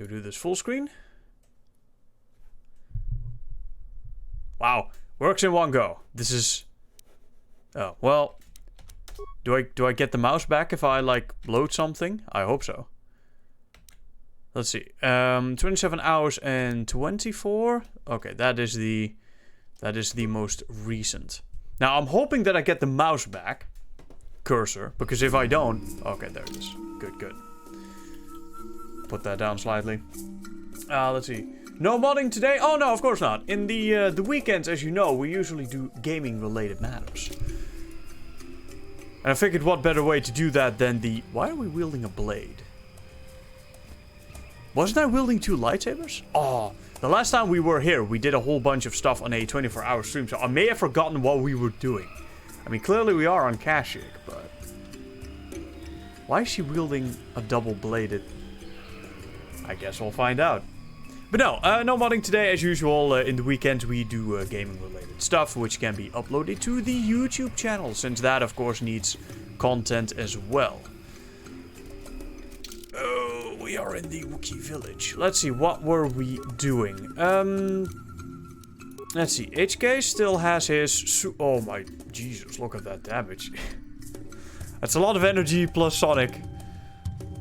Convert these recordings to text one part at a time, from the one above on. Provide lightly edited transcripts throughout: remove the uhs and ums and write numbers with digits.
Can we do this full screen? Wow, works in one go. This is... Oh, well... Do I get the mouse back if I, like, load something? I hope so. Let's see. 27 hours and 24? Okay, that is the most recent. Now, I'm hoping that I get the mouse back. Cursor. Because if I don't... Okay, there it is. Good, good. Put that down slightly. Let's see. No modding today? Oh, no, of course not. In the weekends, as you know, we usually do gaming-related matters. And I figured what better way to do that than the... Why are we wielding a blade? Wasn't I wielding 2 lightsabers? Oh, the last time we were here, we did a whole bunch of stuff on a 24-hour stream, so I may have forgotten what we were doing. I mean, clearly we are on Kashyyyk, but... Why is she wielding a double-bladed... I guess we'll find out. But no, no modding today. As usual, in the weekends we do gaming-related stuff, which can be uploaded to the YouTube channel, since that, of course, needs content as well. Oh, we are in the Wookiee village. Let's see, what were we doing? Let's see, HK still has his... Oh my Jesus, look at that damage. That's a lot of energy plus Sonic.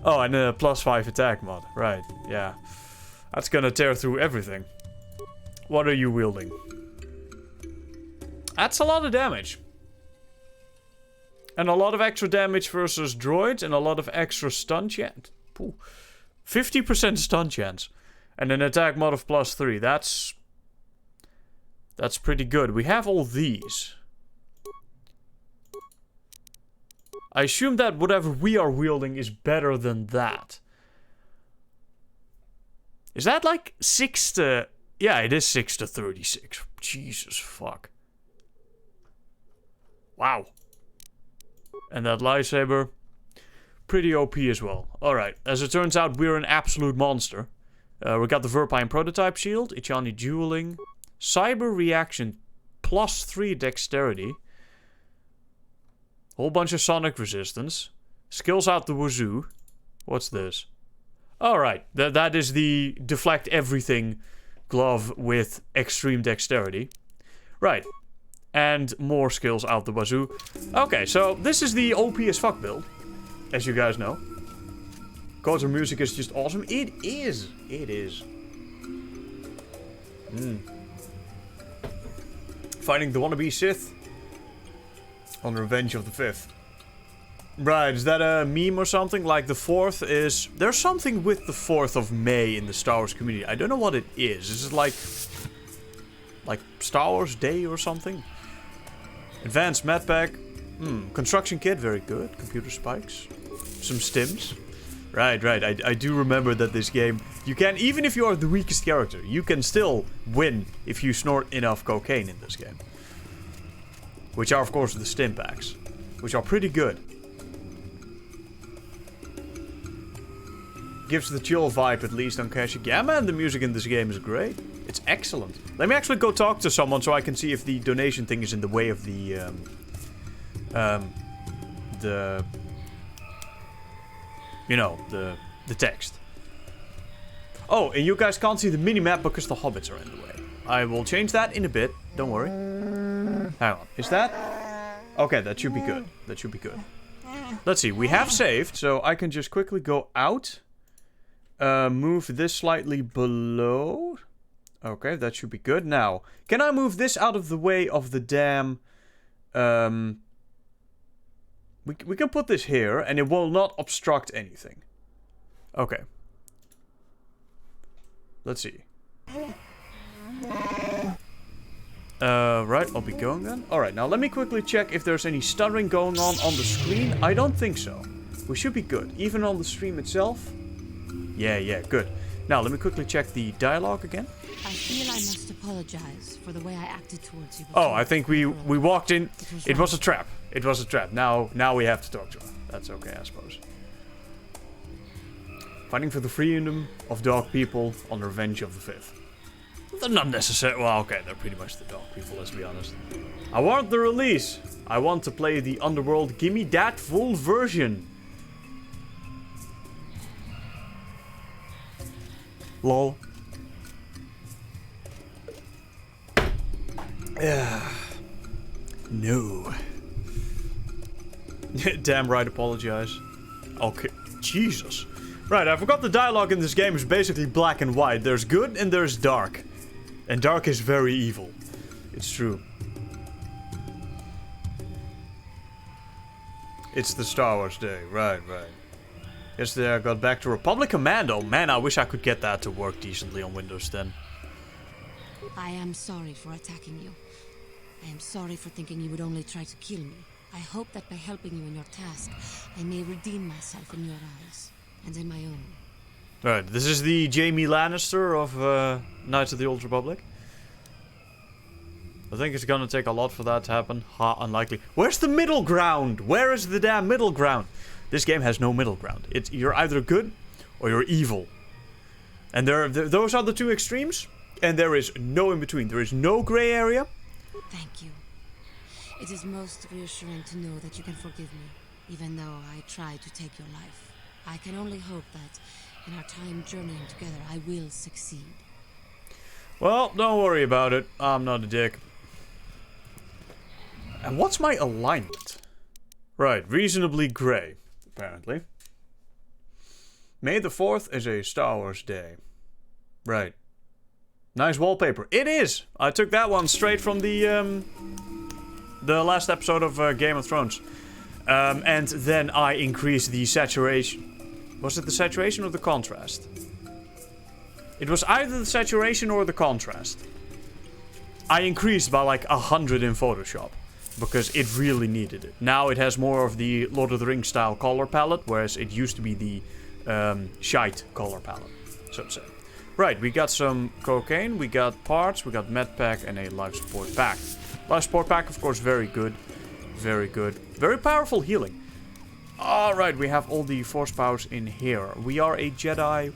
Oh, and a +5 attack mod. Right, yeah. That's gonna tear through everything. What are you wielding? That's a lot of damage. And a lot of extra damage versus droids and a lot of extra stun chance. 50% stun chance. And an attack mod of +3. That's pretty good. We have all these. I assume that whatever we are wielding is better than that. Is that like 6 to... Yeah, it is 6 to 36. Jesus fuck. Wow. And that lightsaber, pretty OP as well. Alright, as it turns out, we're an absolute monster. We got the Verpine prototype shield, Ichani dueling, cyber reaction, +3 dexterity, whole bunch of sonic resistance, skills out the wazoo. What's this? Alright, that is the deflect everything glove with extreme dexterity. Right. And more skills out the wazoo. Okay, so this is the OP as fuck build, as you guys know. Kotor music is just awesome. It is. It is. Fighting the wannabe Sith on Revenge of the Fifth. Right, is that a meme or something? Like the 4th is... There's something with the 4th of May in the Star Wars community. I don't know what it is. Is it like Star Wars Day or something? Advanced med pack. Construction kit, very good. Computer spikes. Some stims. Right. I do remember that this game... You can, even if you are the weakest character, you can still win if you snort enough cocaine in this game. Which are, of course, the stim packs. Which are pretty good. Gives the chill vibe, at least, on Kashyyyk. Yeah, man, the music in this game is great. It's excellent. Let me actually go talk to someone so I can see if the donation thing is in the way of the you know, the text. Oh, and you guys can't see the minimap because the hobbits are in the way. I will change that in a bit. Don't worry. Hang on. Is that? Okay, that should be good. That should be good. Let's see. We have saved, so I can just quickly go out. Move this slightly below. Okay, that should be good. Now, can I move this out of the way of the damn... We can put this here, and it will not obstruct anything. Okay. Let's see. Right, I'll be going then. Alright, now let me quickly check if there's any stuttering going on the screen. I don't think so. We should be good. Even on the stream itself. Yeah, good. Now, let me quickly check the dialogue again. I feel I must apologize for the way I acted towards you. Oh, I think we walked in. It was a trap. It was a trap. Now we have to talk to her. That's okay, I suppose. Fighting for the freedom of dog people on Revenge of the Fifth. They're not necessarily... Well, okay, they're pretty much the dog people, let's be honest. I want the release. I want to play the Underworld. Give me that full version. Lol. Yeah. No. Damn right, apologize. Okay. Jesus. Right, I forgot the dialogue in this game is basically black and white. There's good and there's dark. And dark is very evil. It's true. It's the Star Wars day. Right, right. Yesterday I got back to Republic Commando. Man, I wish I could get that to work decently on Windows 10. I am sorry for attacking you. I am sorry for thinking you would only try to kill me. I hope that by helping you in your task, I may redeem myself in your eyes, and in my own. Right, this is the Jaime Lannister of Knights of the Old Republic. I think it's gonna take a lot for that to happen. Ha, unlikely. Where's the middle ground? Where is the damn middle ground? This game has no middle ground. You're either good or you're evil. And those are the two extremes, and there is no in between. There is no gray area. Thank you. It is most reassuring to know that you can forgive me, even though I tried to take your life. I can only hope that, in our time journeying together, I will succeed. Well, don't worry about it. I'm not a dick. And what's my alignment? Right, reasonably gray, apparently. May the 4th is a Star Wars day. Right. Nice wallpaper. It is! I took that one straight from the last episode of Game of Thrones. And then I increased the saturation. Was it the saturation or the contrast? It was either the saturation or the contrast. I increased by like 100 in Photoshop. Because it really needed it. Now it has more of the Lord of the Rings style color palette. Whereas it used to be the shite color palette. So to say. Right, we got some cocaine. We got parts. We got med pack and a life support pack. Life support pack, of course, very good. Very good. Very powerful healing. Alright, we have all the force powers in here. We are a Jedi...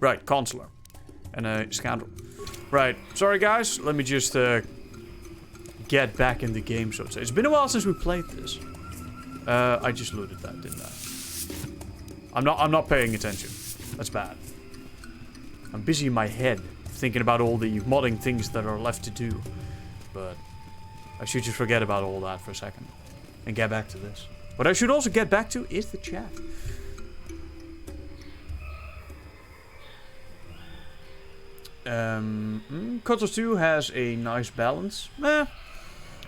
Right, Consular. And a Scoundrel. Right, sorry guys. Let me just get back in the game, so to say. It's been a while since we played this. I just looted that, didn't I? I'm not paying attention. That's bad. I'm busy in my head, thinking about all the modding things that are left to do. But I should just forget about all that for a second. And get back to this. What I should also get back to is the chat. KOTOR 2 has a nice balance.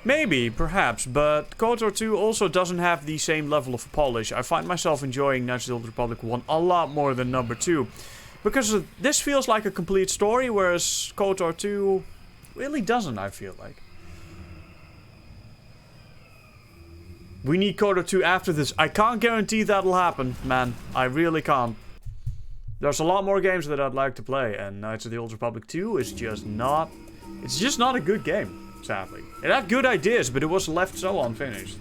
Maybe, perhaps, but KOTOR 2 also doesn't have the same level of polish. I find myself enjoying Knights of the Old Republic 1 a lot more than number 2. Because this feels like a complete story, whereas KOTOR 2 really doesn't, I feel like. We need KOTOR 2 after this. I can't guarantee that'll happen, man. I really can't. There's a lot more games that I'd like to play, and Knights of the Old Republic 2 is just not... It's just not a good game, sadly. It had good ideas, but it was left so unfinished.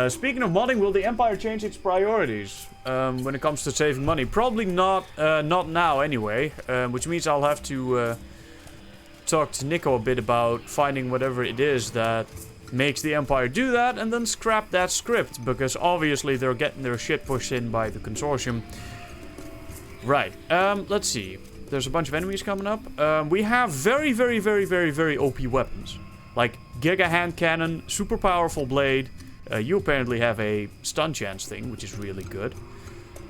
Speaking of modding, will the Empire change its priorities when it comes to saving money? Probably not, not now anyway, which means I'll have to talk to Nico a bit about finding whatever it is that makes the Empire do that and then scrap that script, because obviously they're getting their shit pushed in by the consortium. Right, let's see. There's a bunch of enemies coming up. We have very, very, very, very, very OP weapons. Like Giga Hand Cannon, super powerful blade. You apparently have a stun chance thing, which is really good.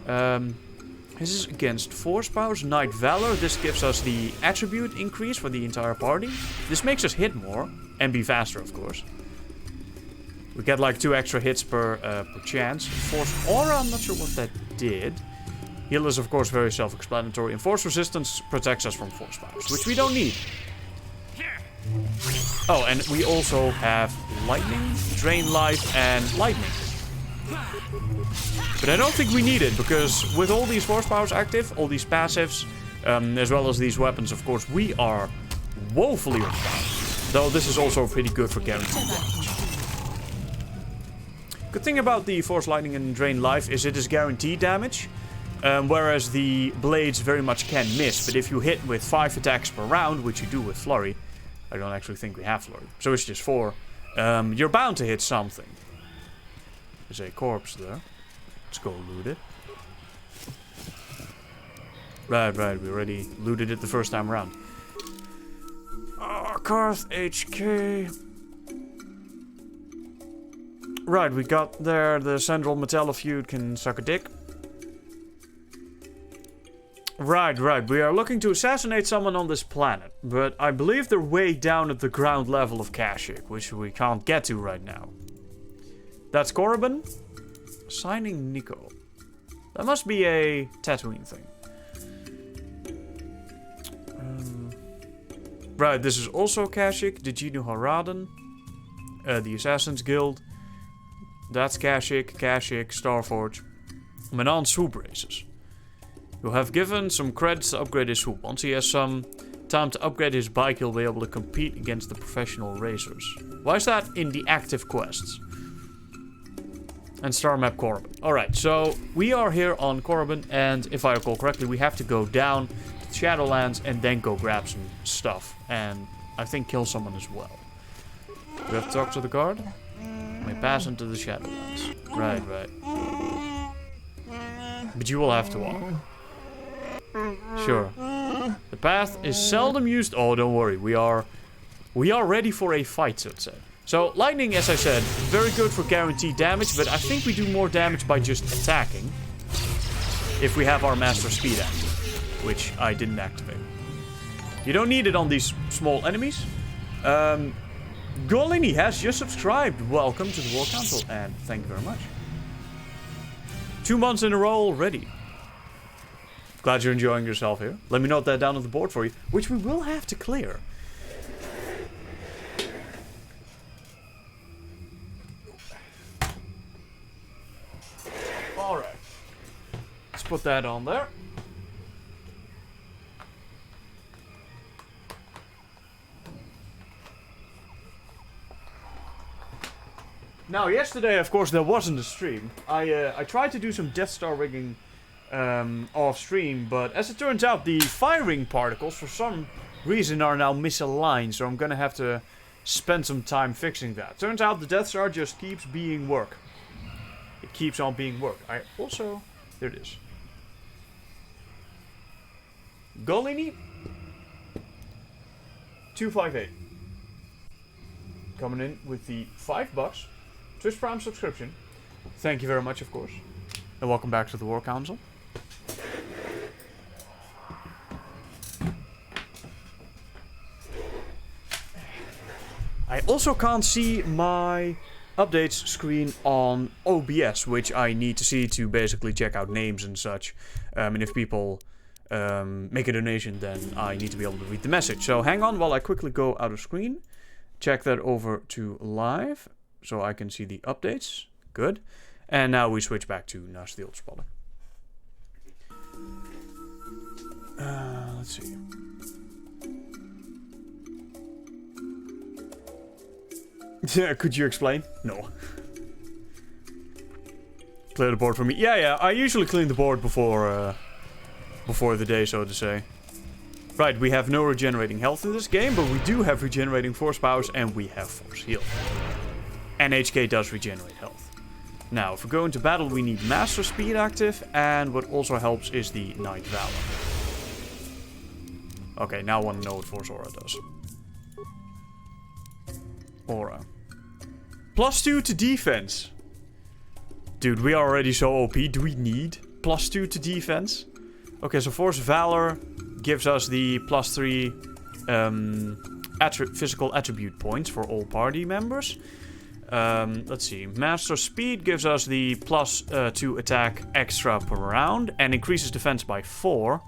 This is against Force Powers, Knight Valor. This gives us the attribute increase for the entire party. This makes us hit more, and be faster, of course. We get like 2 extra hits per chance. Force Aura, I'm not sure what that did. Heal is, of course, very self-explanatory. And Force Resistance protects us from Force Powers, which we don't need. Oh, and we also have Lightning, Drain Life, and Lightning. But I don't think we need it, because with all these Force Powers active, all these passives, as well as these weapons, of course, we are woefully overpowered. Though this is also pretty good for guaranteed damage. Good thing about the Force Lightning and Drain Life is it is guaranteed damage. Whereas the blades very much can miss. But if you hit with 5 attacks per round, which you do with Flurry. I don't actually think we have Flurry. So it's just 4. You're bound to hit something. There's a corpse there. Let's go loot it. Right, we already looted it the first time around. Karth HK. Right, we got there. The central metallo feud can suck a dick. Right. We are looking to assassinate someone on this planet. But I believe they're way down at the ground level of Kashyyyk, which we can't get to right now. That's Korriban. Signing Nico. That must be a Tatooine thing. Right, this is also Kashyyyk. The Genu Haradan. The Assassin's Guild. That's Kashyyyk, Starforge. Manan swoop races. You'll have given some credits to upgrade his swoop. Once he has some time to upgrade his bike, he'll be able to compete against the professional racers. Why is that in the active quests? And star map Korriban. Alright, so we are here on Korriban, and if I recall correctly, we have to go down to the Shadowlands and then go grab some stuff. And I think kill someone as well. We have to talk to the guard. We pass into the Shadowlands. Right. But you will have to walk. Sure. The path is seldom used. Oh, don't worry. We are ready for a fight, so to say. So, lightning, as I said, very good for guaranteed damage, but I think we do more damage by just attacking. If we have our Master Speed active, which I didn't activate. You don't need it on these small enemies. Golini has just subscribed. Welcome to the War Council, and thank you very much. 2 months in a row already. Glad you're enjoying yourself here. Let me note that down on the board for you, which we will have to clear. Alright. Let's put that on there. Now, yesterday, of course, there wasn't a stream. I tried to do some Death Star rigging off stream, but as it turns out, the firing particles, for some reason, are now misaligned, so I'm gonna have to spend some time fixing that. Turns out the Death Star just keeps being work. It keeps on being work. I also... There it is. Golini 258. Coming in with the $5. Twitch Prime subscription. Thank you very much, of course. And welcome back to the War Council. I also can't see my updates screen on OBS, which I need to see to basically check out names and such. And if people make a donation, then I need to be able to read the message. So hang on while I quickly go out of screen. Check that over to live. So I can see the updates. Good. And now we switch back to Nash the Old Spotter. Let's see. Yeah, could you explain? No. Clear the board for me. Yeah. I usually clean the board before the day, so to say. Right, we have no regenerating health in this game, but we do have regenerating force powers, and we have force heal. And HK does regenerate health. Now, if we go into battle, we need Master Speed active, and what also helps is the Night Valor. Okay, now I want to know what Force Aura does. Aura. +2 to defense. Dude, we are already so OP. Do we need +2 to defense? Okay, so Force Valor gives us the +3 physical attribute points for all party members. Let's see. Master Speed gives us the +2 attack extra per round and increases defense by 4.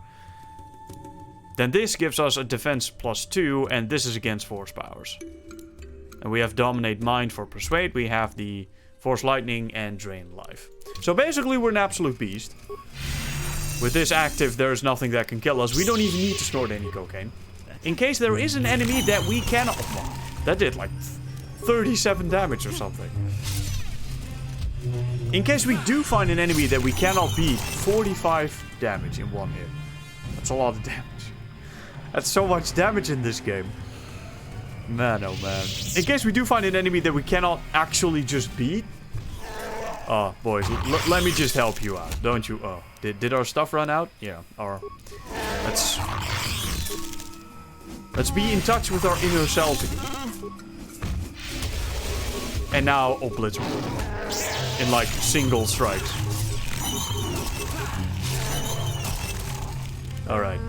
Then this gives us a defense +2, and this is against force powers. And we have Dominate Mind for Persuade. We have the Force Lightning and Drain Life. So basically we're an absolute beast. With this active, there's nothing that can kill us. We don't even need to snort any cocaine. In case there is an enemy that we cannot... Oh, that did like 37 damage or something. In case we do find an enemy that we cannot beat, 45 damage in one hit. That's a lot of damage. That's so much damage in this game. Man, oh man. In case we do find an enemy that we cannot actually just beat. Oh, boys, let me just help you out, don't you? Oh, did our stuff run out? Yeah, let's be in touch with our inner self again. And now obliterate in like single strikes. Alright.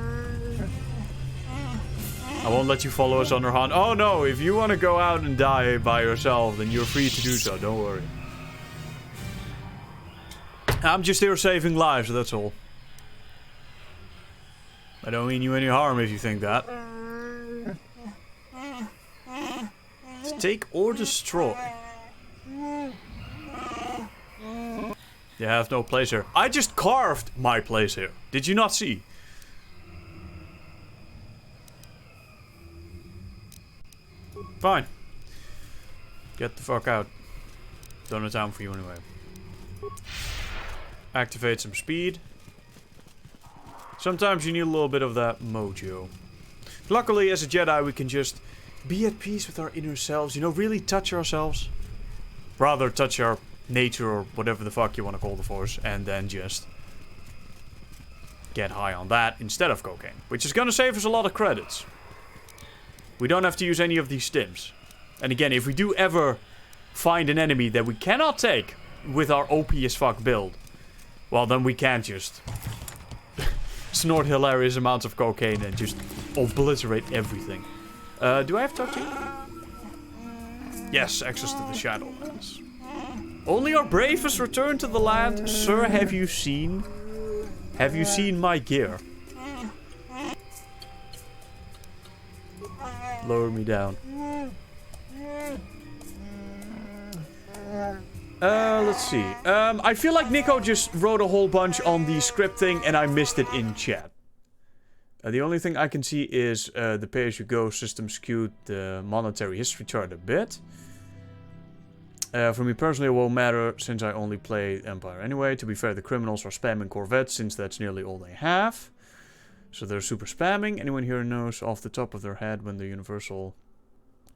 I won't let you follow us on our hunt. Oh no, if you want to go out and die by yourself, then you're free to do so, don't worry. I'm just here saving lives, that's all. I don't mean you any harm if you think that. To take or destroy. You have no place here. I just carved my place here. Did you not see? Fine. Get the fuck out. Don't have time for you anyway. Activate some speed. Sometimes you need a little bit of that mojo. Luckily, as a Jedi, we can just be at peace with our inner selves. You know, really touch ourselves. Rather touch our nature or whatever the fuck you want to call the Force. And then just get high on that instead of cocaine. Which is going to save us a lot of credits. We don't have to use any of these stims. And again, if we do ever find an enemy that we cannot take with our OP as fuck build, well, then we can't just snort hilarious amounts of cocaine and just obliterate everything. Do I have to talk to you? Yes, access to the Shadowlands. Only our bravest return to the land. Sir, have you seen? Have you seen my gear? Lower me down. Let's see. I feel like Nico just wrote a whole bunch on the script thing and I missed it in chat. The only thing I can see is the pay-as-you-go system skewed the monetary history chart a bit. For me personally, it won't matter since I only play Empire anyway. To be fair, the criminals are spamming Corvettes since that's nearly all they have. So they're super spamming. Anyone here knows off the top of their head when the Universal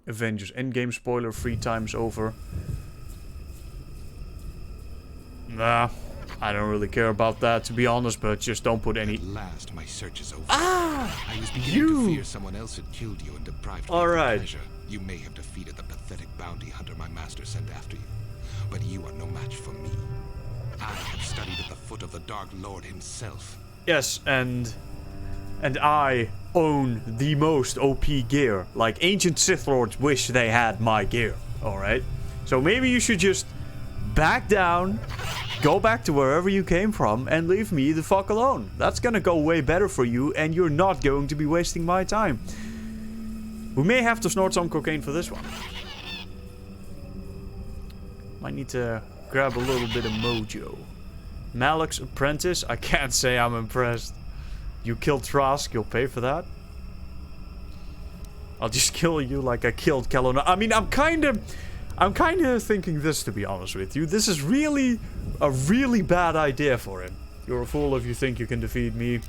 Avengers Endgame spoiler free time's over? Nah, I don't really care about that, to be honest, but just don't put any... At last, my search is over. Ah! I was beginning to fear someone else had killed you and deprived me of the pleasure. You may have defeated the pathetic bounty hunter my master sent after you, but you are no match for me. I have studied at the foot of the Dark Lord himself. Yes, and I own the most OP gear. Like, ancient Sith Lords wish they had my gear, alright? So maybe you should just back down, go back to wherever you came from, and leave me the fuck alone. That's gonna go way better for you, and you're not going to be wasting my time. We may have to snort some cocaine for this one. Might need to grab a little bit of mojo. Malak's apprentice? I can't say I'm impressed. You killed Trask, you'll pay for that? I'll just kill you like I killed Kelowna. I mean, I'm kind of thinking this, to be honest with you. This is really a really bad idea for him. You're a fool if you think you can defeat me.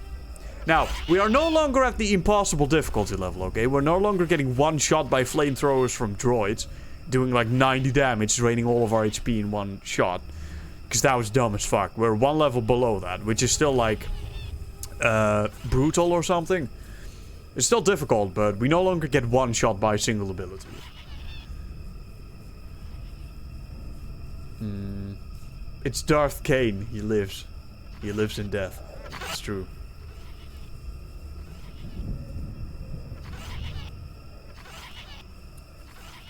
Now, we are no longer at the impossible difficulty level, okay? We're no longer getting one shot by flamethrowers from droids, doing like 90 damage, draining all of our HP in one shot. Because that was dumb as fuck. We're one level below that, which is still like brutal or something. It's still difficult, but we no longer get one shot by a single ability. It's Darth Kane. He lives. He lives in death. It's true.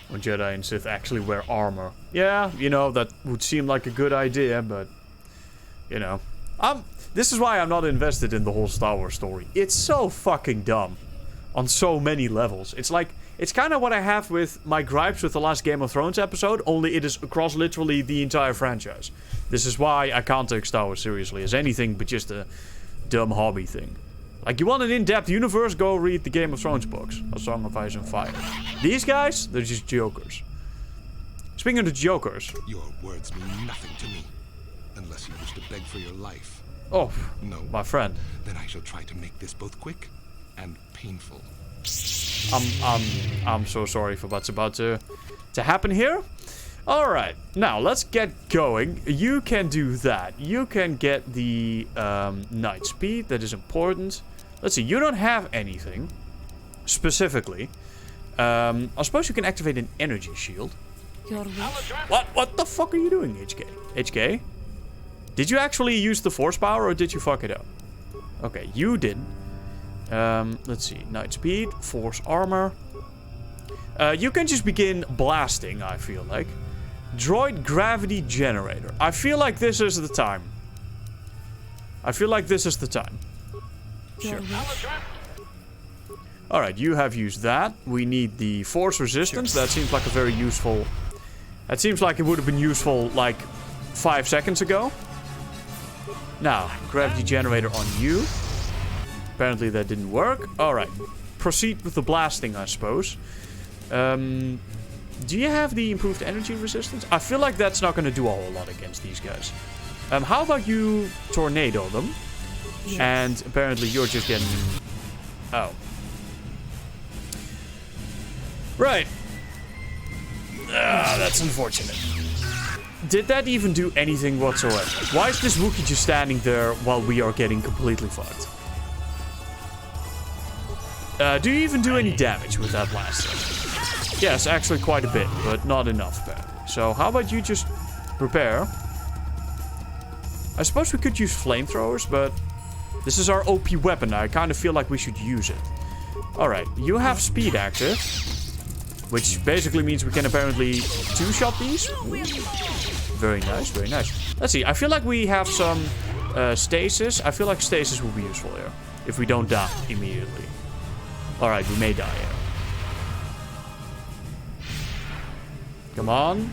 When Jedi and Sith actually wear armor. Yeah, you know, that would seem like a good idea, but... You know. This is why I'm not invested in the whole Star Wars story. It's so fucking dumb. On so many levels. It's like... It's kind of what I have with my gripes with the last Game of Thrones episode, only it is across literally the entire franchise. This is why I can't take Star Wars seriously as anything but just a dumb hobby thing. Like, you want an in-depth universe? Go read the Game of Thrones books. A Song of Ice and Fire. These guys, they're just jokers. Speaking of the jokers... Your words mean nothing to me. Unless you wish to beg for your life. Oh, no, my friend. Then I shall try to make this both quick and painful. I'm so sorry for what's about to happen here. Alright, now let's get going. You can do that. You can get the night speed. That is important. Let's see, you don't have anything specifically. I suppose you can activate an energy shield. Your wish. What the fuck are you doing, HK? HK? Did you actually use the force power or did you fuck it up? Okay, you did. Let's see, night speed, force armor. You can just begin blasting, I feel like. Droid gravity generator. I feel like this is the time. I feel like this is the time. Your wish. Alright, you have used that. We need the force resistance. That seems like a very useful... That seems like it would have been useful like 5 seconds ago. Now, gravity generator on you. Apparently that didn't work. Alright, proceed with the blasting, I suppose. Do you have the improved energy resistance? I feel like that's not going to do a whole lot against these guys. How about you tornado them? Yes. And apparently you're just getting... Oh. Right. That's unfortunate. Did that even do anything whatsoever? Why is this Wookiee just standing there while we are getting completely fucked? Do you even do any damage with that blaster? Yes, actually quite a bit, but not enough apparently. So how about you just prepare? I suppose we could use flamethrowers, but this is our OP weapon. I kind of feel like we should use it. Alright, you have speed active. Which basically means we can apparently two-shot these. Very nice, very nice. Let's see, I feel like we have some stasis. I feel like stasis will be useful here. If we don't die immediately. Alright, we may die here. Come on.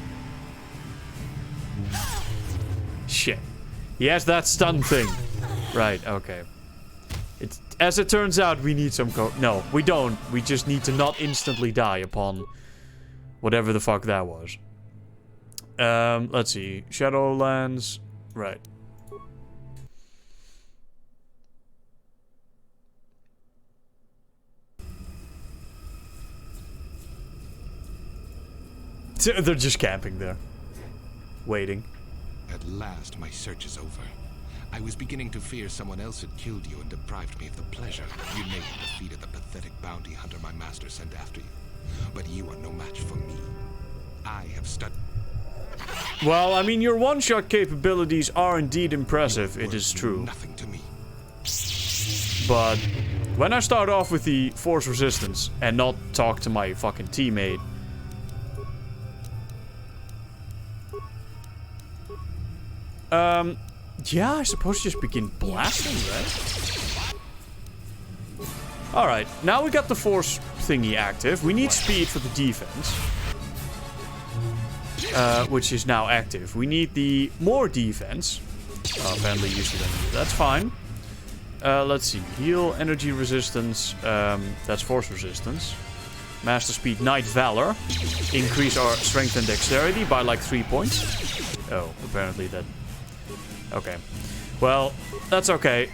Shit. He has that stun thing. Right, okay. As it turns out, we need some no, we don't. We just need to not instantly die upon whatever the fuck that was. Let's see. Shadowlands. Right. They're just camping there. Waiting. At last, my search is over. I was beginning to fear someone else had killed you and deprived me of the pleasure. You may have defeated the pathetic bounty hunter my master sent after you. But you are no match for me. I have studied... Well, I mean, your one-shot capabilities are indeed impressive. It is true. Nothing to me. But when I start off with the force resistance and not talk to my fucking teammate... Yeah, I suppose just begin blasting, right? Alright, now we got the force thingy active. We need speed for the defense. Which is now active. We need the more defense. Apparently used it anyway. That's fine. Let's see. Heal, energy resistance. That's force resistance. Master speed, Night Valor. Increase our strength and dexterity by like 3 points. Oh, apparently that... Okay. Well, that's okay.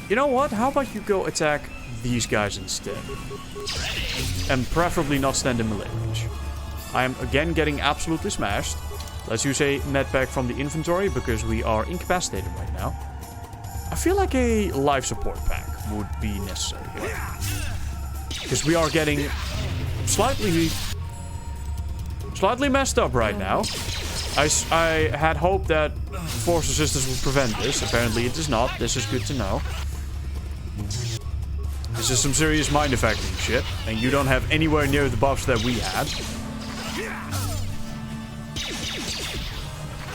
You know what? How about you go attack these guys instead? And preferably not stand in melee range. I am again getting absolutely smashed. Let's use a medpack from the inventory because we are incapacitated right now. I feel like a life support pack would be necessary here. Because we are getting slightly messed up right now. I had hoped that force resistance would prevent this. Apparently it does not. This is good to know. This is some serious mind affecting shit. And you don't have anywhere near the buffs that we had.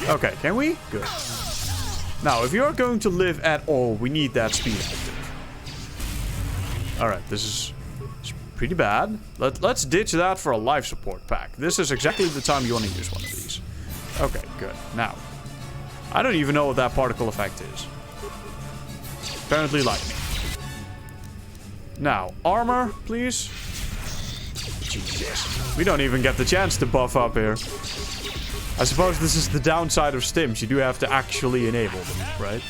Okay, can we? Good. Now, if you're going to live at all, we need that speed active. Alright, this is pretty bad. Let's ditch that for a life support pack. This is exactly the time you want to use one of these. Okay, good. Now, I don't even know what that particle effect is. Apparently lightning. Now, armor, please. Jesus. We don't even get the chance to buff up here. I suppose this is the downside of stims. You do have to actually enable them, right?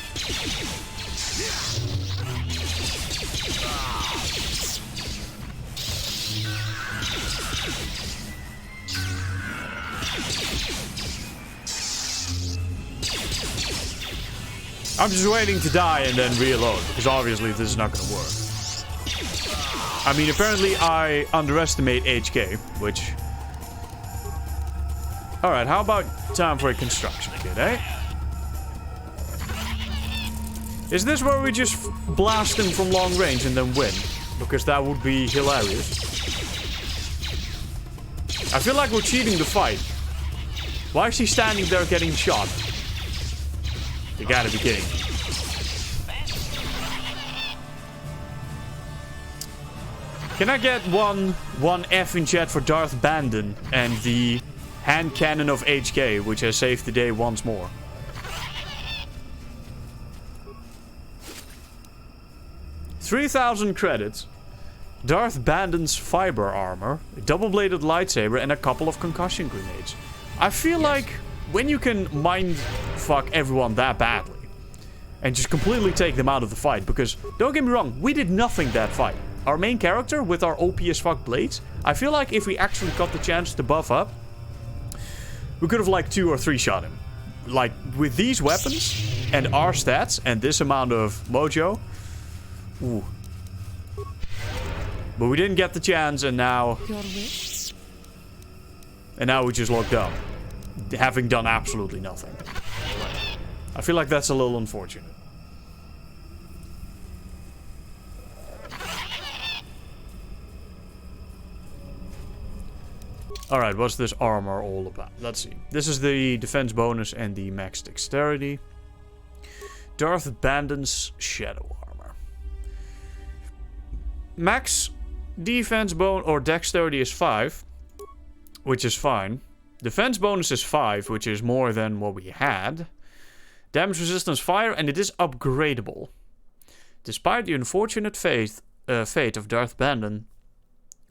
I'm just waiting to die and then reload, because obviously this is not going to work. I mean, apparently I underestimate HK, which... Alright, how about time for a construction kit, eh? Is this where we just blast him from long range and then win? Because that would be hilarious. I feel like we're cheating the fight. Why is he standing there getting shot? You gotta be kidding me. Can I get one F in chat for Darth Bandon and the hand cannon of HK, which has saved the day once more? $3,000 credits. Darth Bandon's fiber armor, a double-bladed lightsaber, and a couple of concussion grenades. I feel like when you can mind fuck everyone that badly and just completely take them out of the fight, because don't get me wrong, we did nothing that fight. Our main character with our OP as fuck blades, I feel like if we actually got the chance to buff up, we could have like 2 or 3 shot him. Like with these weapons and our stats and this amount of mojo. Ooh. But we didn't get the chance, and now... And now we just locked up. Having done absolutely nothing. I feel like that's a little unfortunate. Alright, what's this armor all about? Let's see. This is the defense bonus and the max dexterity. Darth Bandon's shadow armor. Max defense bone or dexterity is 5, which is fine. Defense bonus is 5, which is more than what we had. Damage resistance fire, and it is upgradable. Despite the unfortunate fate of Darth Bandon,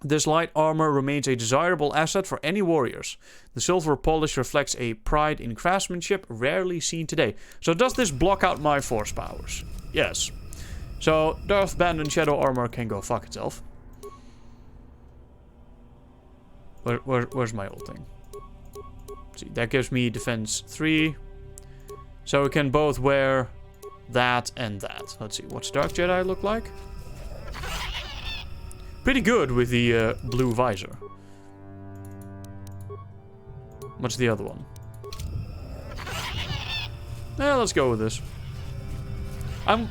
this light armor remains a desirable asset for any warriors. The silver polish reflects a pride in craftsmanship rarely seen today. So does this block out my force powers? Yes. So Darth Bandon shadow armor can go fuck itself. Where's my old thing? Let's see, that gives me defense 3. So we can both wear that and that. Let's see, what's Dark Jedi look like? Pretty good with the blue visor. What's the other one? Let's go with this. I'm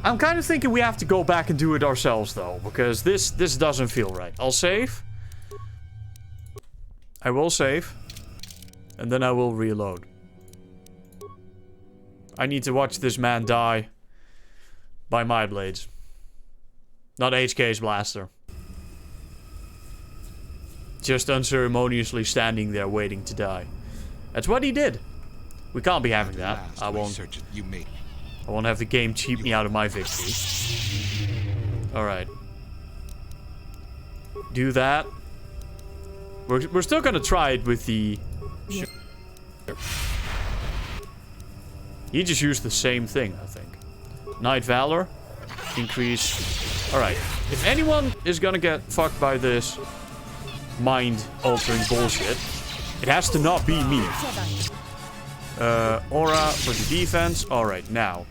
kind of thinking we have to go back and do it ourselves though, because this doesn't feel right. I'll save. I will save. And then I will reload. I need to watch this man die by my blades. Not HK's blaster. Just unceremoniously standing there waiting to die. That's what he did. We can't be having that. I won't have the game cheat me out of my victory. Alright. Do that. We're still gonna try it with the... He just used the same thing, I think. Night Valor. Increase. Alright. If anyone is gonna get fucked by this mind-altering bullshit, it has to not be me. Aura for the defense. Alright, now.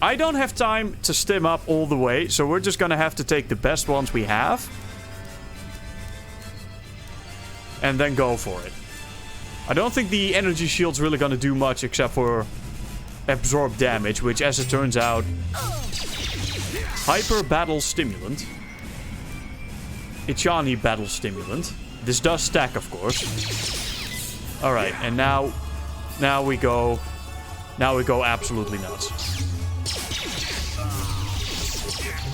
I don't have time to stim up all the way, so we're just gonna have to take the best ones we have. And then go for it. I don't think the energy shield's really gonna do much except for absorb damage, which as it turns out... Hyper Battle Stimulant. Ichani Battle Stimulant. This does stack, of course. Alright, and now we go... Now we go absolutely nuts.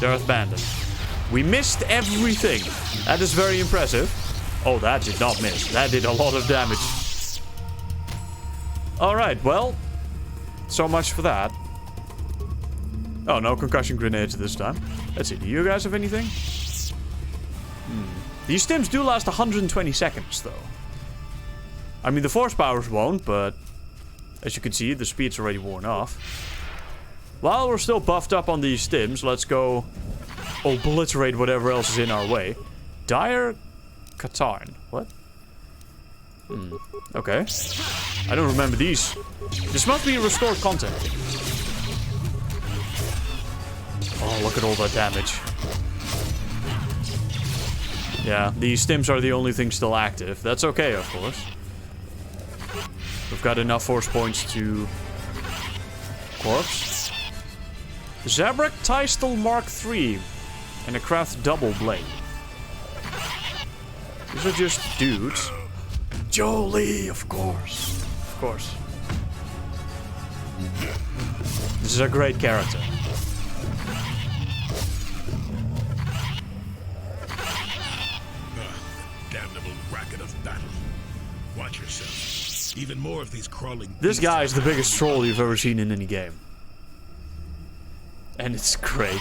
Darth Bandon. We missed everything. That is very impressive. Oh, that did not miss. That did a lot of damage. Alright, well... So much for that. Oh, no concussion grenades this time. Let's see, do you guys have anything? These stims do last 120 seconds, though. I mean, the force powers won't, but... As you can see, the speed's already worn off. While we're still buffed up on these stims, let's go... obliterate whatever else is in our way. Dire Katarn. What? Okay. I don't remember these. This must be restored content. Oh, look at all that damage. Yeah, these stims are the only thing still active. That's okay, of course. We've got enough force points to... Corpse. Zabrak Tystel Mark III. And a craft double blade. These are just dudes. Jolie, of course. Of course. This is a great character. Damnable racket of battle. Watch yourself. Even more of these crawling... This guy is the biggest troll you've ever seen in any game. And it's great.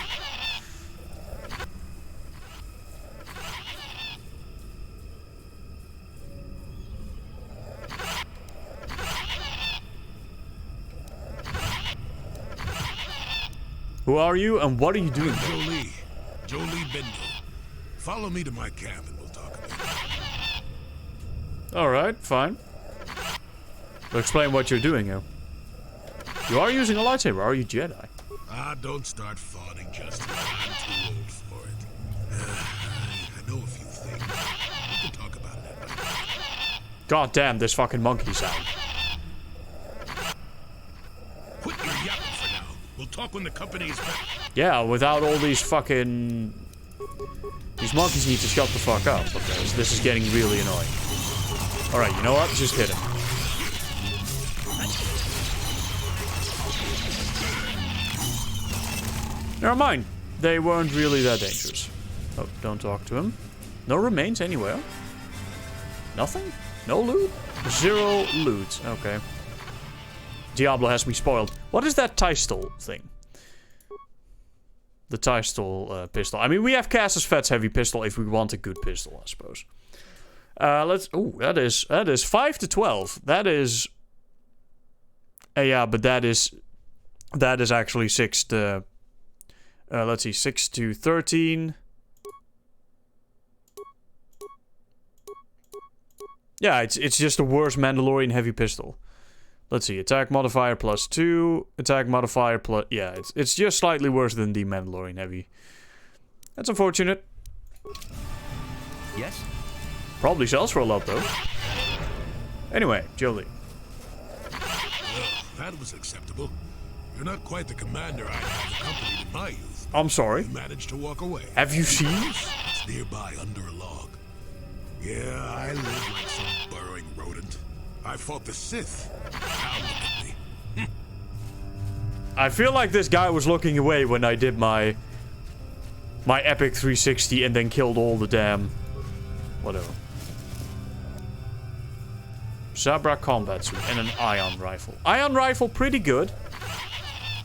Who are you and what are you doing? Jolie Bindle. Follow me to my camp and we'll talk about it. Alright, fine. But explain what you're doing here. You are using a lightsaber, are you Jedi? Ah, don't start fawning, Justin. I'm too old for it. I know a few things. We can talk about it at night. God damn, this fucking monkey sound. Quit your yapping for now. We'll talk when the company is back. Yeah, without all these fucking... These monkeys need to shut the fuck up, because this is getting really annoying. Alright, you know what? Just hit him. Never mind. They weren't really that dangerous. Oh, don't talk to him. No remains anywhere. Nothing? No loot? 0 loot. Okay. Diablo has me spoiled. What is that Tystel thing? The Tystel pistol. I mean, we have Cass's Fet's heavy pistol if we want a good pistol, I suppose. Let's... Ooh, that is 5 to 12. That is... yeah, but that is actually 6 to... let's see, 6 to 13. Yeah, it's just a worse Mandalorian heavy pistol. Let's see, attack modifier +2, attack modifier plus... Yeah, it's just slightly worse than the Mandalorian heavy. That's unfortunate. Yes? Probably sells for a lot, though. Anyway, Jolie. Well, that was acceptable. You're not quite the commander I had accompanied in my youth. I'm sorry. You managed to walk away. Have you seen? It's nearby under a log. Yeah, I live like some burrowing rodent. I fought the Sith. Now look at me. I feel like this guy was looking away when I did my epic 360 and then killed all the damn... Whatever. Zabra combat suit and an ion rifle. Ion rifle, pretty good.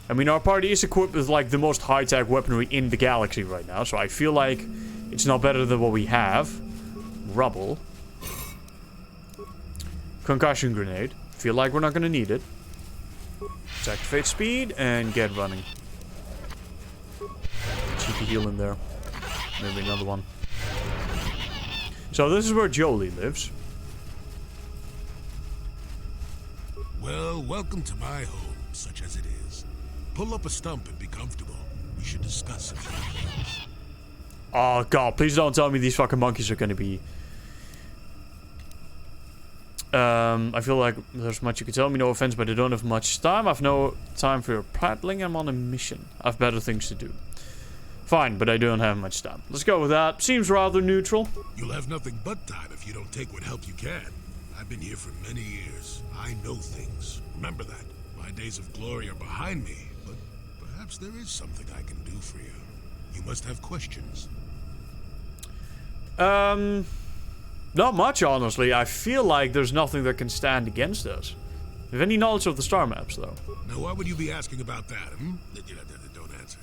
I mean, our party is equipped with, like, the most high-tech weaponry in the galaxy right now, so I feel like it's not better than what we have. Rubble. Concussion grenade. Feel like we're not gonna need it. Let's activate speed and get running. Cheeky heal in there. Maybe another one. So this is where Jolie lives. Well, welcome to my home, such as it is. Pull up a stump and be comfortable. We should discuss a few things. Oh god, please don't tell me these fucking monkeys are gonna be... I feel like there's much you could tell me, no offense, but I don't have much time. I've no time for your prattling. I'm on a mission. I've better things to do. Fine, but I don't have much time. Let's go with that. Seems rather neutral. You'll have nothing but time if you don't take what help you can. I've been here for many years. I know things. Remember that. My days of glory are behind me, but perhaps there is something I can do for you. You must have questions. Not much, honestly. I feel like there's nothing that can stand against us. Do you have any knowledge of the star maps, though? Now, why would you be asking about that, hmm? Don't answer.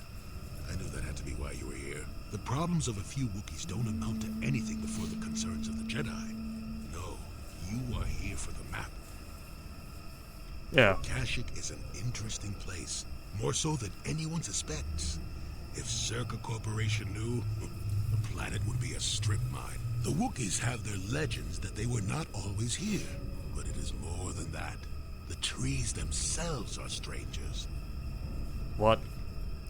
I knew that had to be why you were here. The problems of a few Wookiees don't amount to anything before the concerns of the Jedi. No, you are here for the map. Yeah. Kashyyyk is an interesting place, more so than anyone suspects. If Zerka Corporation knew, the planet would be a strip mine. The Wookiees have their legends that they were not always here. But it is more than that. The trees themselves are strangers. What?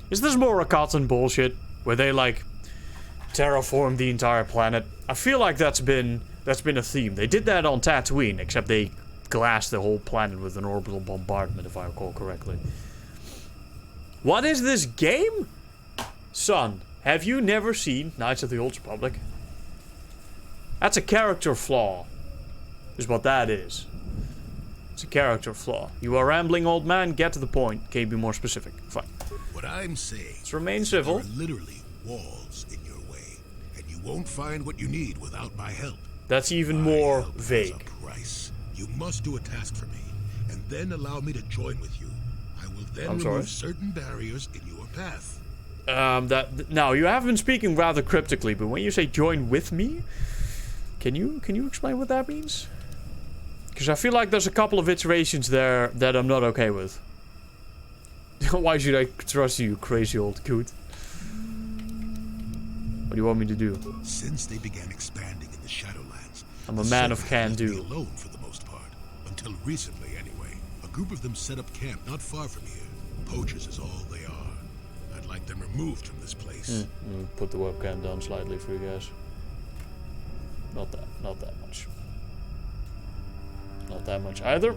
Is this more a cotton bullshit? Where they, like, terraform the entire planet? I feel like that's been a theme. They did that on Tatooine, except they glassed the whole planet with an orbital bombardment, if I recall correctly. What is this game? Son, have you never seen Knights of the Old Republic? That's a character flaw, is what that is. It's a character flaw. You are rambling, old man. Get to the point. Can you be more specific? Fine. What I'm saying, Let's remain civil. there are literally walls in your way, and you won't find what you need without my help. That's even My more help has vague. a price. You must do a task for me, and then allow me to join with you. I will then I'm remove sorry? certain barriers in your path. Now you have been speaking rather cryptically, but when you say join with me, can you explain what that means? Because I feel like there's a couple of iterations there that I'm not okay with. Why should I trust you, crazy old coot? What do you want me to do? Since they began expanding in the Shadowlands, I'm a the man of Serpent left me can-do. alone for the most part, until recently anyway. A group of them set up camp not far from here. Poachers is all they are. I'd like them removed from this place. Put the webcam down slightly for you guys. Not that much. Not that much either.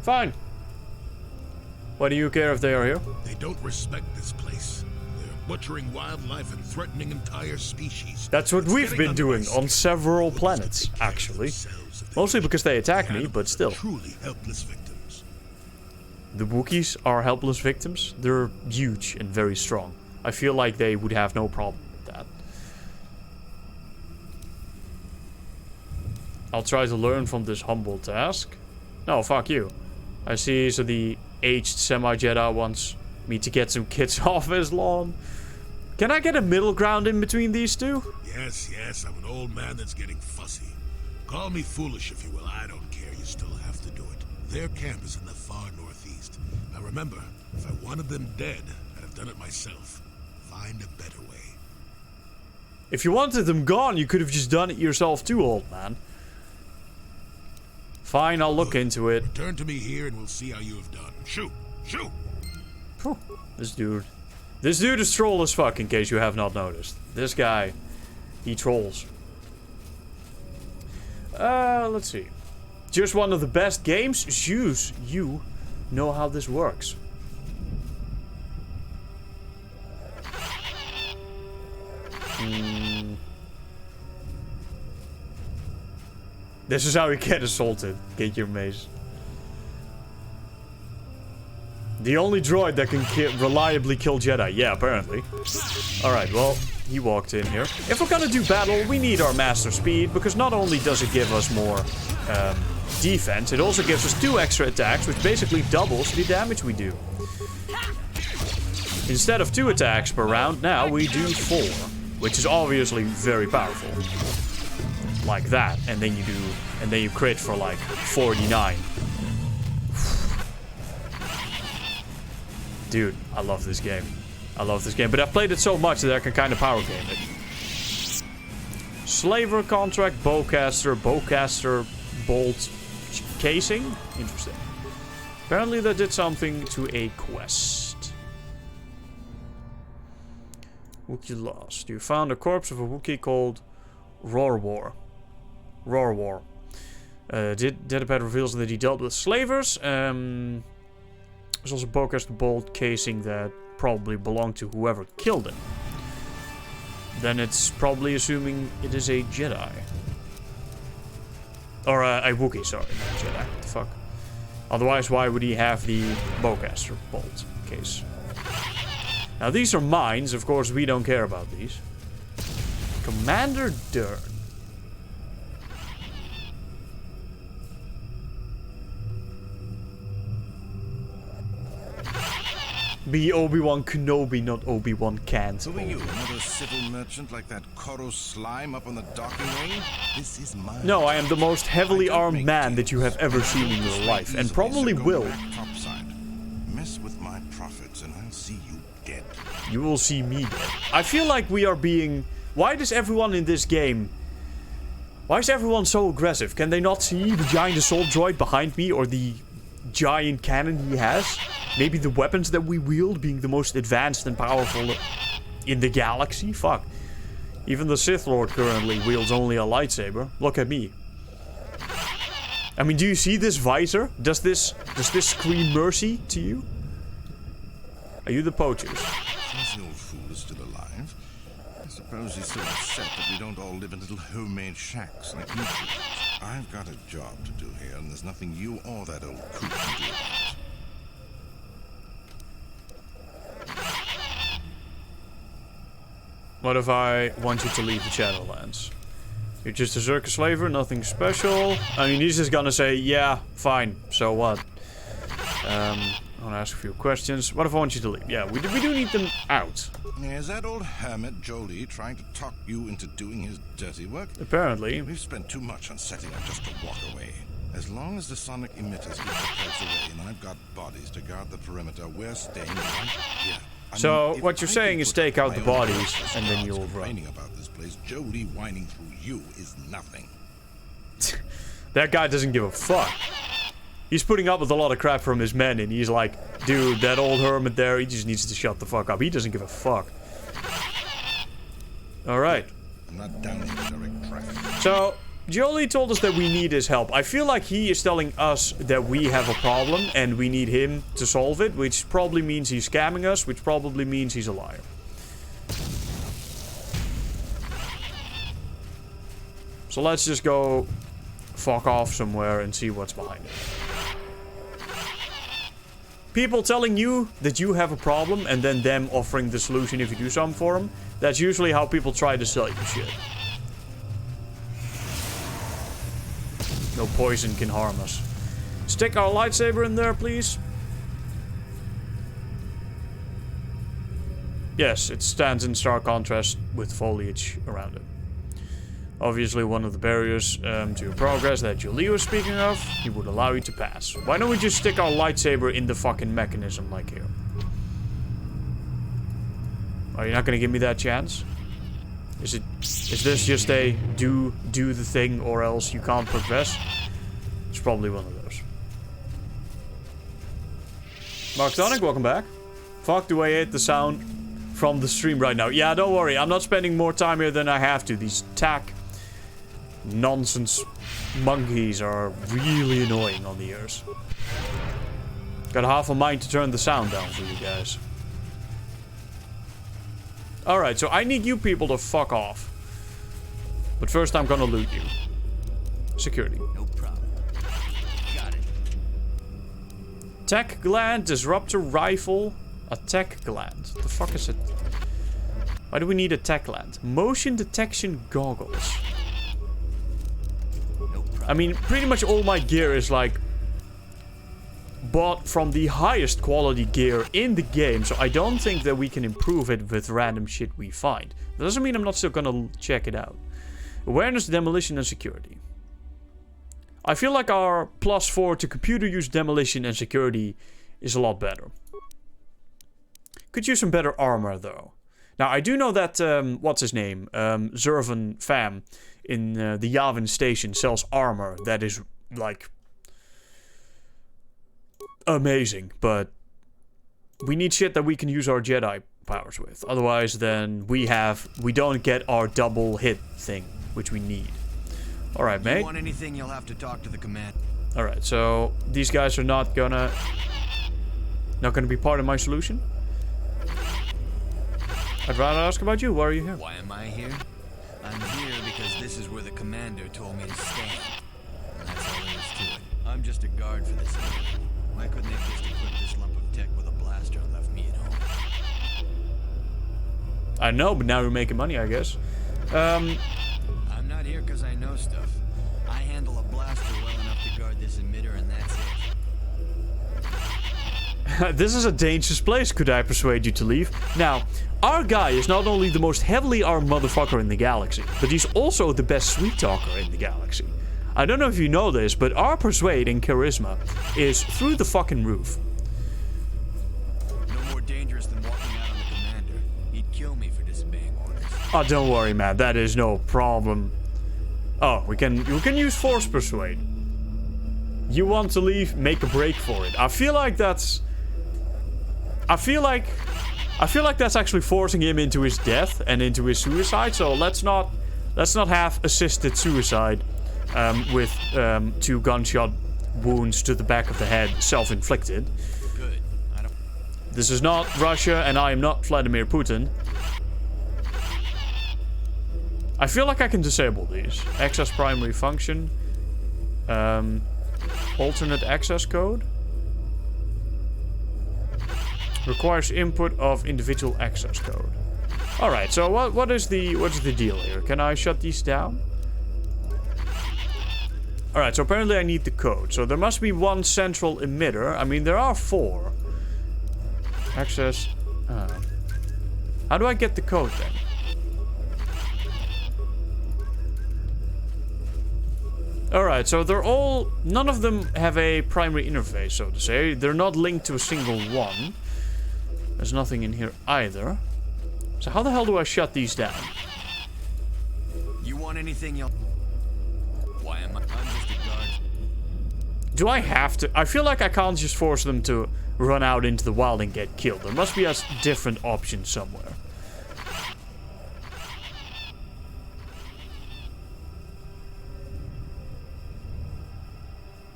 Fine. Why do you care if they are here? They don't respect this place. They're butchering wildlife and threatening entire species. That's what It's we've getting been under doing my on skin. several Wookiees planets, could take care of actually. themselves if they Mostly wished. because they attack me, Animals but are still. Truly helpless victims. The Wookiees are helpless victims. They're huge and very strong. I feel like they would have no problem with that. I'll try to learn from this humble task. No, fuck you. I see, so the aged semi-Jedi wants me to get some kids off his lawn. Can I get a middle ground in between these two? Yes, I'm an old man that's getting fussy. Call me foolish if you will, I don't care, you still have to do it. Their camp is in the far northeast. Now remember, if I wanted them dead, I'd have done it myself. Find a better way. If you wanted them gone, you could have just done it yourself too, old man. Fine, I'll look into it. Return to me here and we'll see how you have done. Shoot! Shoot! Whew. This dude is troll as fuck, in case you have not noticed. This guy, he trolls. Let's see. Just one of the best games? Zeus, you know how this works. This is how you get assaulted. Get your mace. The only droid that can reliably kill Jedi. Yeah, apparently. Alright, well, he walked in here. If we're gonna do battle, we need our master speed, because not only does it give us more defense, it also gives us 2 extra attacks, which basically doubles the damage we do. Instead of 2 attacks per round, now we do 4, which is obviously very powerful. Like that, and then you crit for like 49. Dude, I love this game. But I've played it so much that I can kind of power game it. Slaver contract, bowcaster bolt casing. Interesting. Apparently that did something to a quest. Wookiee lost. You found a corpse of a Wookiee called Roar. Dedipad reveals that he dealt with slavers. There's also bowcaster bolt casing that probably belonged to whoever killed him. Then it's probably assuming it is a Jedi. Or a Wookiee, sorry, not a Jedi. What the fuck? Otherwise, why would he have the bowcaster bolt case? Now, these are mines. Of course, we don't care about these. Commander Dern. Be Obi-Wan Kenobi, not Obi-Wan Kant. Who are you, another civil merchant like that Koro slime up on the docking ring? This is mine. No, I am the most heavily armed man that you have ever seen in your life, and probably will. Mess with my profits and I'll see you dead. You will see me dead. I feel like we are being Why does everyone in this game... Why is everyone so aggressive? Can they not see the giant assault droid behind me or the giant cannon he has? Maybe the weapons that we wield being the most advanced and powerful in the galaxy? Fuck. Even the Sith Lord currently wields only a lightsaber. Look at me. I mean, do you see this visor? Does this scream mercy to you? Are you the poachers? Since the old fool is still alive, I suppose he's still upset that we don't all live in little homemade shacks like you do. I've got a job to do here, and there's nothing you or that old coot can do about it. What if I want you to leave the Shadowlands? You're just a circus slaver, nothing special. I mean, he's just gonna say, yeah, fine, so what? I wanna ask a few questions. What if I want you to leave? Yeah, we do need them out. Is that old hermit Jolie trying to talk you into doing his dirty work? Apparently. We've spent too much on setting up just to walk away. As long as the sonic emitters keep the threats away and I've got bodies to guard the perimeter, we're staying right here. So, what you're saying is take out the bodies, and then you'll run. About this place, Jolie whining through you is nothing. That guy doesn't give a fuck. He's putting up with a lot of crap from his men, and he's like, dude, that old hermit there, he just needs to shut the fuck up. He doesn't give a fuck. Alright. I'm not down in direct traffic. So, Jolie told us that we need his help. I feel like he is telling us that we have a problem and we need him to solve it, which probably means he's scamming us, which probably means he's a liar. So let's just go fuck off somewhere and see what's behind it. People telling you that you have a problem and then them offering the solution if you do something for them, that's usually how people try to sell you shit. No poison can harm us. Stick our lightsaber in there, please. Yes, it stands in stark contrast with foliage around it. Obviously, one of the barriers to your progress that Jolie was speaking of, he would allow you to pass. Why don't we just stick our lightsaber in the fucking mechanism like here? Are you not gonna give me that chance? Is this just a do the thing or else you can't progress? It's probably one of those. Mark Tonic, welcome back. Fuck, do I hate the sound from the stream right now? Yeah, don't worry, I'm not spending more time here than I have to. These tack nonsense monkeys are really annoying on the ears. Got half a mind to turn the sound down for you guys. Alright, so I need you people to fuck off. But first I'm gonna loot you. Security. No problem. Got it. Tech gland, disruptor rifle, a tech gland. What the fuck is it? Why do we need a tech gland? Motion detection goggles. No problem. I mean, pretty much all my gear is like bought from the highest quality gear in the game, so I don't think that we can improve it with random shit we find. That doesn't mean I'm not still gonna check it out. Awareness, demolition, and security. I feel like our +4 to computer use, demolition, and security is a lot better. Could use some better armor, though. Now, I do know that, what's his name? Zervan Pham in the Yavin station sells armor that is, like, amazing, but we need shit that we can use our Jedi powers with. Otherwise, then we don't get our double hit thing, which we need. All right, mate. If you want anything, you'll have to talk to the command. All right, so these guys are not gonna be part of my solution. I'd rather ask about you. Why are you here? Why am I here? I'm here because this is where the commander told me to stand. And that's all there is to it. I'm just a guard for this thing. Why couldn't they just equip this lump of tech with a blaster and left me at home? I know, but now we're making money, I guess. I'm not here because I know stuff. I handle a blaster well enough to guard this emitter, and that's it. This is a dangerous place, could I persuade you to leave? Now, our guy is not only the most heavily armed motherfucker in the galaxy, but he's also the best sweet talker in the galaxy. I don't know if you know this, but our persuade and charisma is through the fucking roof. No more dangerous than walking out on the commander. He'd kill me for disobeying orders. Oh, don't worry, man. That is no problem. Oh, we can use force persuade. You want to leave? Make a break for it. I feel like that's actually forcing him into his death and into his suicide. So let's not have assisted suicide with 2 gunshot wounds to the back of the head, self-inflicted. Good. This is not Russia, and I am not Vladimir Putin. I feel like I can disable these. Access primary function. Alternate access code. Requires input of individual access code. Alright, so what is the deal here? Can I shut these down? Alright, so apparently I need the code. So there must be one central emitter. I mean, there are 4. Access. How do I get the code then? Alright, so they're all... None of them have a primary interface, so to say. They're not linked to a single one. There's nothing in here either. So how the hell do I shut these down? You want anything else? Why am I? I'm just a guard. Do I have to? I feel like I can't just force them to run out into the wild and get killed. There must be a different option somewhere.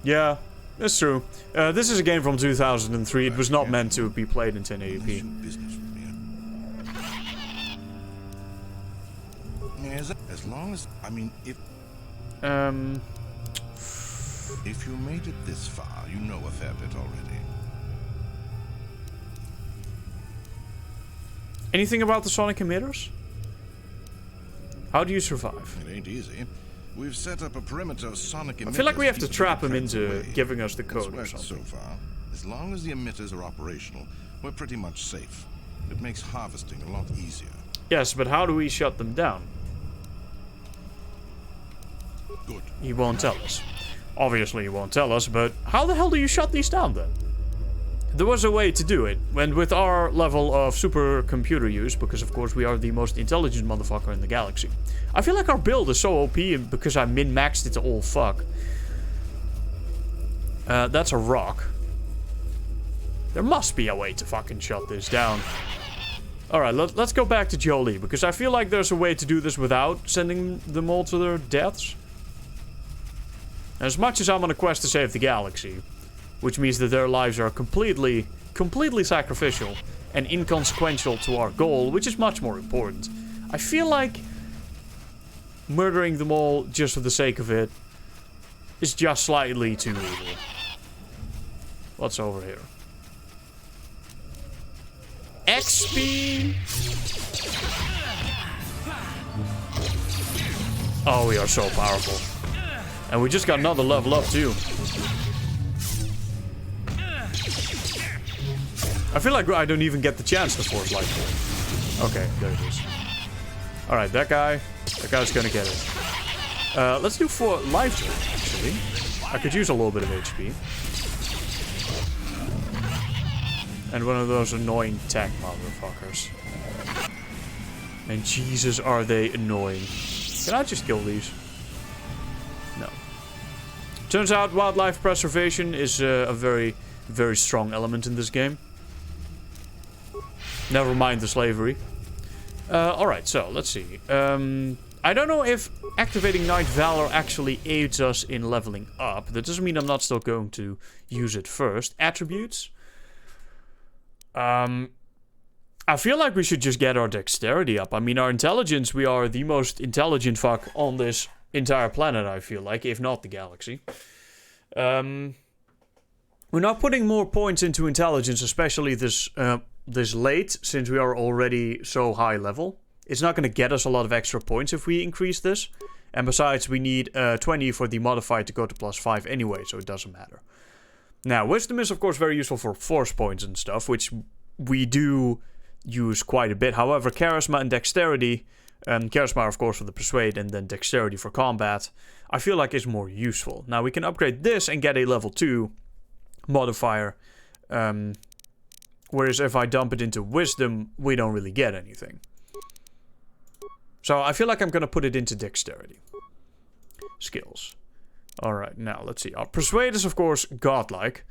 Yeah, that's true. This is a game from 2003. It was not meant to be played in 1080p. As long as, I mean, if you made it this far, you know a fair bit already. Anything about the sonic emitters? How do you survive? It ain't easy. We've set up a perimeter of sonic emitters. I feel like we have to trap him into giving us the code or It's worked something. so far. As long as the emitters are operational, we're pretty much safe. It makes harvesting a lot easier. Yes, but how do we shut them down? Good. He won't tell us. Obviously he won't tell us, but how the hell do you shut these down then? There was a way to do it, and with our level of supercomputer use, because of course we are the most intelligent motherfucker in the galaxy. I feel like our build is so OP because I min-maxed it to all fuck. That's a rock. There must be a way to fucking shut this down. Alright, let's go back to Jolie, because I feel like there's a way to do this without sending them all to their deaths. As much as I'm on a quest to save the galaxy, which means that their lives are completely sacrificial and inconsequential to our goal, which is much more important. I feel like murdering them all just for the sake of it is just slightly too evil. What's over here? XP! Oh, we are so powerful. And we just got another level up too. I feel like I don't even get the chance to force life form. Okay, there it is. Alright, that guy's gonna get it. Let's do 4 life drain, actually. I could use a little bit of HP. And one of those annoying tech motherfuckers. And Jesus, are they annoying. Can I just kill these? No. Turns out wildlife preservation is a very, very strong element in this game. Never mind the slavery. Alright, so let's see. I don't know if activating Night Valor actually aids us in leveling up. That doesn't mean I'm not still going to use it first. Attributes. I feel like we should just get our dexterity up. I mean, our intelligence, we are the most intelligent fuck on this entire planet, I feel like, if not the galaxy. We're not putting more points into intelligence, especially this late, since we are already so high level. It's not going to get us a lot of extra points if we increase this. And besides, we need 20 for the modifier to go to +5 anyway, so it doesn't matter. Now, wisdom is of course very useful for force points and stuff, which we do use quite a bit. However, charisma and dexterity, charisma of course for the persuade and then dexterity for combat, I feel like is more useful. Now we can upgrade this and get a level 2 modifier, whereas if I dump it into wisdom, we don't really get anything. So I feel like I'm going to put it into dexterity. Skills. Alright, now let's see. Our persuade is, of course, godlike.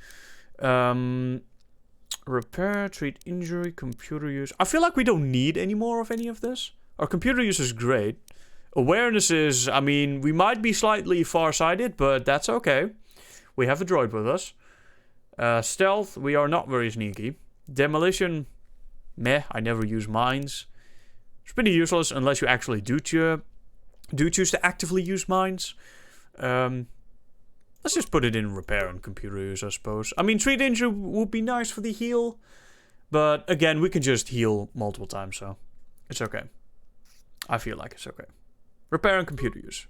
Repair, treat injury, computer use. I feel like we don't need any more of any of this. Our computer use is great. Awareness is, I mean, we might be slightly far-sighted, but that's okay. We have a droid with us. Stealth, we are not very sneaky. Demolition, meh, I never use mines. It's pretty useless unless you actually do choose to actively use mines. Let's just put it in repair and computer use, I suppose. I mean, treat injury would be nice for the heal. But again, we can just heal multiple times, so it's okay. I feel like it's okay. Repair and computer use.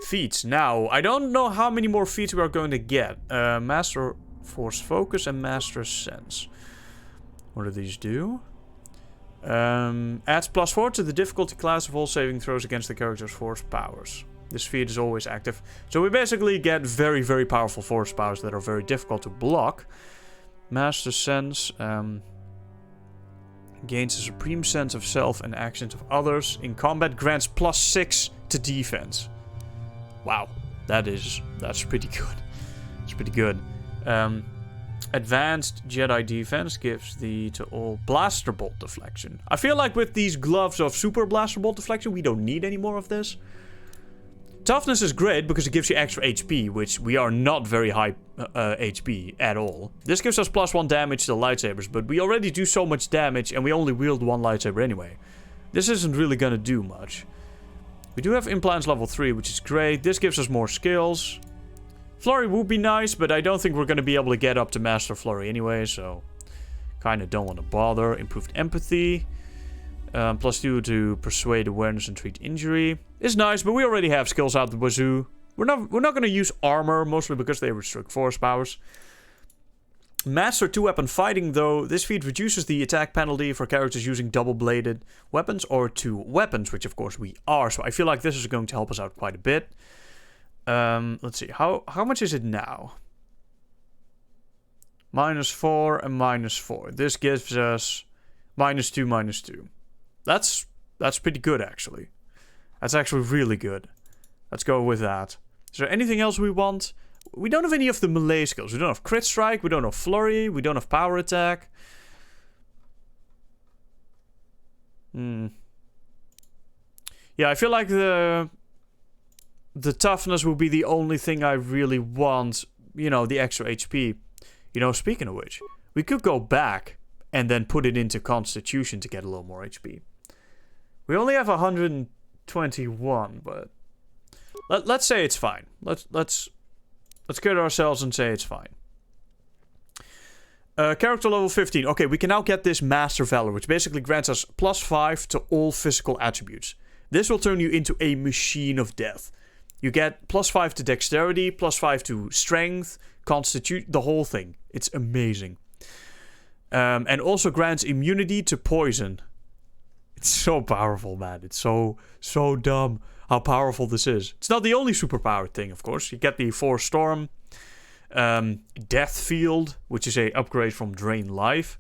Feats. Now, I don't know how many more feats we are going to get. Master Force Focus and Master Sense. What do these do? Adds +4 to the difficulty class of all saving throws against the character's force powers. This feat is always active. So we basically get very, very powerful force powers that are very difficult to block. Master Sense gains a supreme sense of self and actions of others. In combat, grants +6 to defense. Wow, that's pretty good. It's pretty good. Advanced Jedi Defense gives to all Blaster Bolt Deflection. I feel like with these gloves of Super Blaster Bolt Deflection, we don't need any more of this. Toughness is great because it gives you extra HP, which we are not very high HP at all. This gives us +1 damage to the lightsabers, but we already do so much damage and we only wield one lightsaber anyway. This isn't really gonna do much. We do have implants level 3, which is great. This gives us more skills. Flurry would be nice, but I don't think we're going to be able to get up to Master Flurry anyway, so kind of don't want to bother. Improved empathy. +2 to persuade, awareness, and treat injury. Is nice, but we already have skills out the wazoo. We're not going to use armor, mostly because they restrict force powers. Master 2-weapon fighting, though. This feat reduces the attack penalty for characters using double-bladed weapons or 2 weapons, which of course we are. So I feel like this is going to help us out quite a bit. Let's see. How much is it now? -4 and -4. This gives us -2, -2. That's pretty good, actually. That's actually really good. Let's go with that. Is there anything else we want? We don't have any of the melee skills. We don't have crit strike. We don't have flurry. We don't have power attack. Yeah, I feel like the toughness will be the only thing I really want. You know, the extra HP. You know, speaking of which, we could go back and then put it into Constitution to get a little more HP. We only have 121, but let's say it's fine. Let's kid ourselves and say it's fine. Character level 15. Okay, we can now get this Master Valor, which basically grants us +5 to all physical attributes. This will turn you into a machine of death. You get +5 to dexterity, +5 to strength, constitution, the whole thing. It's amazing. And also grants immunity to poison. It's so powerful, man. It's so dumb how powerful this is. It's not the only superpowered thing, of course. You get the Force Storm, Death Field, which is a upgrade from Drain Life.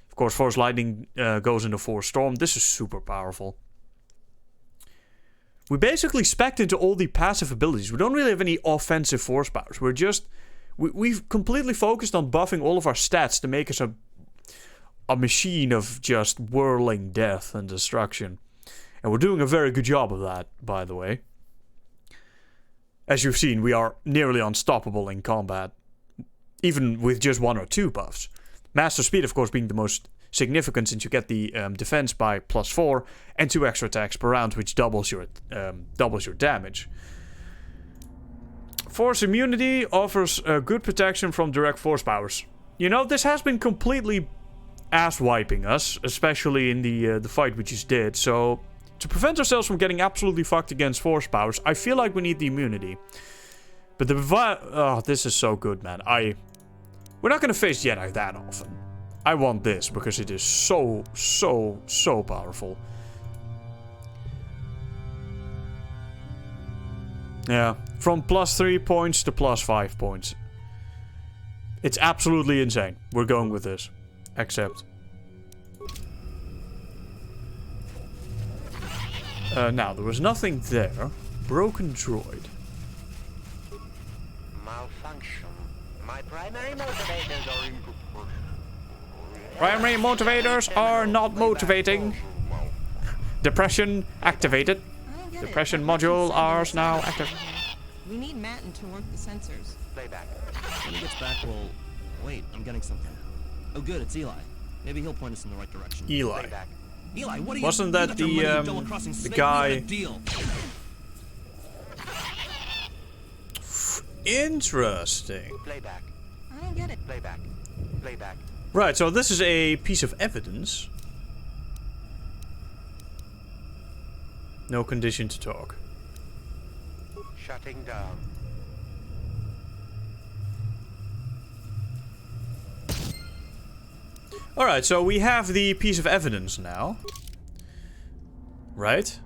Of course, Force Lightning goes into Force Storm. This is super powerful. We basically spec'd into all the passive abilities. We don't really have any offensive force powers. We've completely focused on buffing all of our stats to make us a machine of just whirling death and destruction. And we're doing a very good job of that, by the way. As you've seen, we are nearly unstoppable in combat, even with just 1 or 2 buffs. Master Speed, of course, being the most significant, since you get the defense by +4 and 2 extra attacks per round, which doubles your damage. Force Immunity offers good protection from direct force powers. You know, this has been completely ass-wiping us, especially in the fight we just did, so to prevent ourselves from getting absolutely fucked against force powers, I feel like we need the immunity. But this is so good, man. We're not gonna face Jedi that often. I want this because it is so powerful. Yeah, from +3 points to +5 points. It's absolutely insane. We're going with this. Accept. Now, there was nothing there. Broken droid. Malfunction. My primary motivators are in. Primary motivators are not motivating. Depression activated. I don't get Depression it. module Matt is now sensors active. We need Matten to work the sensors. Playback. When he gets back, we'll... Wait, I'm getting something. Oh good, it's Eli. Maybe he'll point us in the right direction. Eli. Playback. Eli, what are you... Wasn't you that got your money in the double crossing Snake? We guy- had a deal. Interesting. Playback. I don't get it. Playback. Playback. Right, so this is a piece of evidence. No condition to talk. Shutting down. Alright, so we have the piece of evidence now. Right?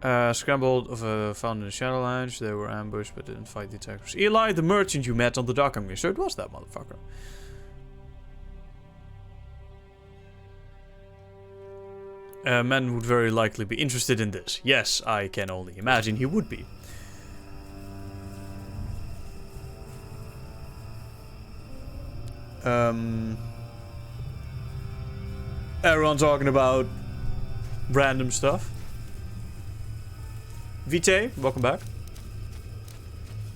Scrambled found in the Shadow Lounge. They were ambushed but didn't fight the attackers. Eli, the merchant you met on the dock. So it was that motherfucker. Men would very likely be interested in this. Yes, I can only imagine he would be. Everyone talking about random stuff. Vite, welcome back.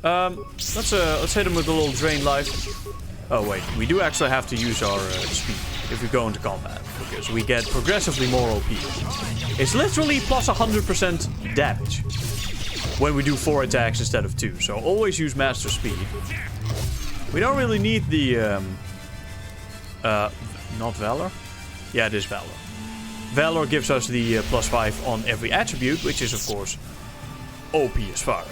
Let's hit him with a little drain life. Oh wait, we do actually have to use our speed if we go into combat, because we get progressively more OP. It's literally plus 100% damage when we do 4 attacks instead of 2. So always use master speed. We don't really need the not Valor? Yeah, it is Valor. Valor gives us the +5 on every attribute, which is of course OP as fuck.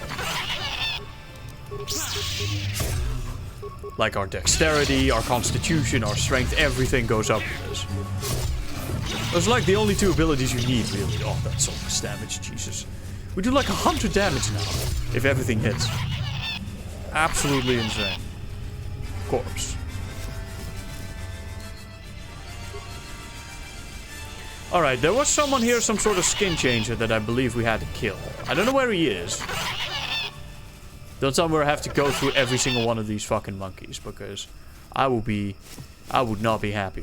Like our dexterity, our constitution, our strength, everything goes up with this. Those are like the only 2 abilities you need, really. Oh, that's so much damage, Jesus. We do like 100 damage now, if everything hits. Absolutely insane. Corpse. Alright, there was someone here, some sort of skin changer that I believe we had to kill. I don't know where he is. Don't tell me I have to go through every single one of these fucking monkeys, because I would not be happy.